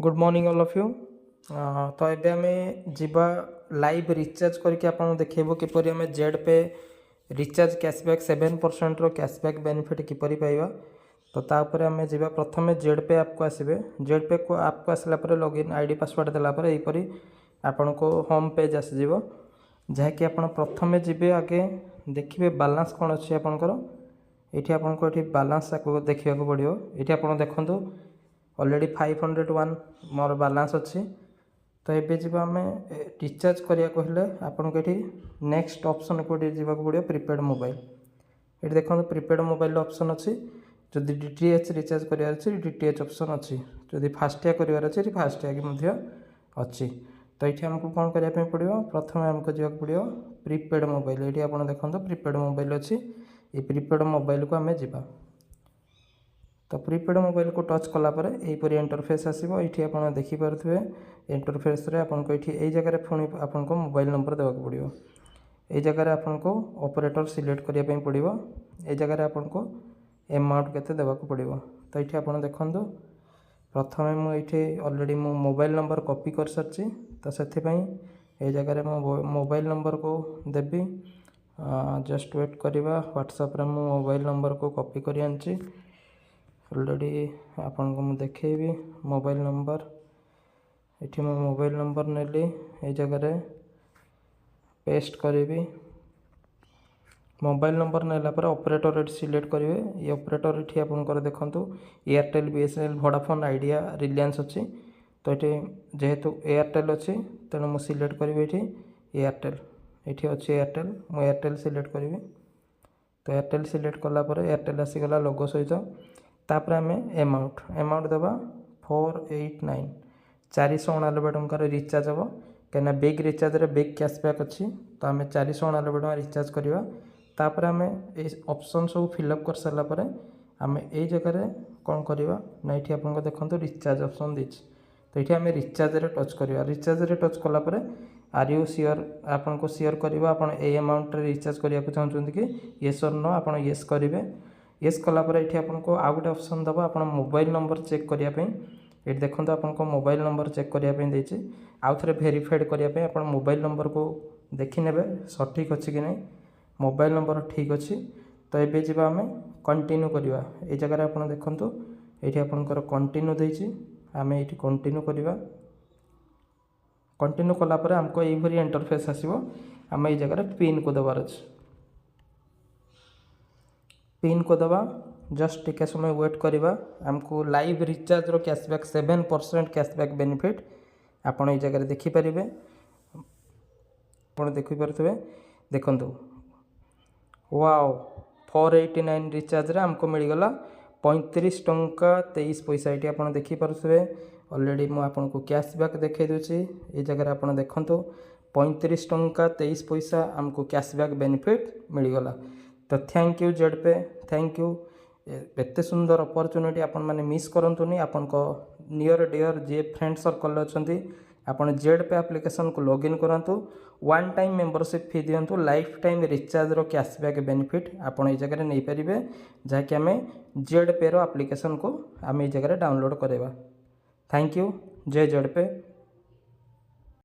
Good morning all of you. तो ये आम जीवा लाइव रिचार्ज करके आपको देखो किपर आम जेड पे रिचार्ज कैशबैक 7% कैशबैक बेनिफिट किपर पाइबा। तो तापर आम जीवा प्रथम जेड पे आप को आसबे। जेड पे को आप को आसला लॉगिन आईडी पासवर्ड देलापर यहीपरी आपण को होम पेज आसजिव जहाँकि आप प्रथम जी आगे देखिए बालांस कौन अच्छी आपंकर ये आपको ये बालांस देखा पड़ो। ये आप देखूँ ऑलरेडी 501 मोर बालांस अच्छी। तो ये जी आम रिचार्ज करिया कहले आपन को ये नेक्स्ट ऑप्शन को जावाक पड़ो प्रीपेड मोबाइल। ये देखो प्रीपेड मोबाइल ऑप्शन अच्छी। जो डीटीएच रिचार्ज करार डीटीएच ऑप्शन अच्छी। जो फास्टैग करार अच्छे फास्टैग अच्छी। तो ये आमको कौन करने पड़ो प्रथम आमको जावाक पड़ो प्रीपेड मोबाइल। ये आप देखो प्रीपेड मोबाइल अच्छी। ये प्रीपेड मोबाइल को आम जा तो प्रीपेड मोबाइल को टच कलापर यहीपरी इंटरफेस आसो। ये आप देखिपे इंटरफेस आपको ये जगह पुणी आपको मोबाइल नंबर देवाक पड़ो। ये जगह आपको ऑपरेटर सिलेक्ट करने पड़ो। ये जगह आपको अमाउंट केते देवाक पड़ो। तो ये आप देखो प्रथम मुझे ऑलरेडी मो मोबाइल नंबर कॉपी कर सारी। तो से ये जगह मो मोबाइल नंबर को देवी। जस्ट वेट करवा व्हाट्सएप रे मो मोबाइल नंबर को कॉपी कर आनी ऑलरेडी आपन को मुझे देखेबी मोबाइल नंबर। ये मो मोबाइल नंबर नेली ये जगह पेस्ट करी। मोबाइल नंबर नेला पर ऑपरेटर ये सिलेक्ट करेंगे। ये ऑपरेटर ये आपंकर देखूँ Airtel BSNL Vodafone idea Reliance अच्छी। तो ये जेहेतु एयरटेल अच्छी तेणु मुझे सिलेक्ट करी ये एयरटेल। ये अच्छी एयरटेल मुझे एयरटेल सिलेक्ट करी। तो एयरटेल सिलेक्ट कलापर एयरटेल आसीगला लोगो सहित। तापर आम अमाउंट देवा 489 499 टंकार रिचार्ज हम कहीं बिग रिचार्ज रे बिग कैशबैक अच्छी। तो आम 499 टका रिचार्ज करवा। तापर आम ये ऑप्शन सब फिलअप कर सारापर आम ये जगह कौन करवा ना ये आप देखो रिचार्ज ऑप्शन देती। तो ये आम रिचार्ज रे टच करवा। रिचार्ज रे टच कलापर आर यू सियोर आपको सियोर करवा आप अमाउंट रिचार्ज करने को चाहते कि येस और नो आप येस करेंगे। येस कलापर ये आपको आउ गोटे ऑप्शन दबा आप मोबाइल नंबर चेक करने। ये देखो आपको मोबाइल नंबर चेक करने आउ थे भेरीफाइड करने आप मोबाइल नंबर को देखी ने सठिक अच्छी कि नहीं मोबाइल नंबर ठीक अच्छी। तो ये जा आम कंटिन्यू करवा। ये जगह आप देखो ये आपंकर कंटिन्यू देती आम ये कंटिन्यू करवा। कंटिन्यू कलापर आमको यही इंटरफेस आसो। आम ये जगह पिन को देवार अच्छे। पिन को दबा जस्ट टिके समय वेट करवा। आमको लाइव रिचार्ज रो कैशबैक 7% कैशबैक बेनिफिट आपड़ ये जगह देखिपारे। आप देखिपे देखु वाओ 489 रिचार्ज रे आमको मिलगला 35 टंका 23 पैसा। ये आप देखिपे ऑलरेडी मुझे आपको कैशबैक देखे दूसरी। ये जगह आप देखु 35 टंका 23 पैसा आमको कैशबैक बेनिफिट मिलगला। तो thank you Z pay thank you. एत सुंदर अपॉर्चुनिटी आपण मैंने मिस करंतुनी। आपन को नियर डियर जे फ्रेंड सर्कल अच्छी आपन जेड पे एप्लिकेशन को लॉगिन करंतु। वन टाइम मेंबरशिप फी दिंतु। लाइफ टाइम रिचार्ज रो कैशबैक बेनिफिट आपन ये जगह नहीं पारे जहाँकि आम जेड पे रो एप्लिकेशन को आम ये जगह डाउनलोड करवा। थैंक यू जय जेड पे।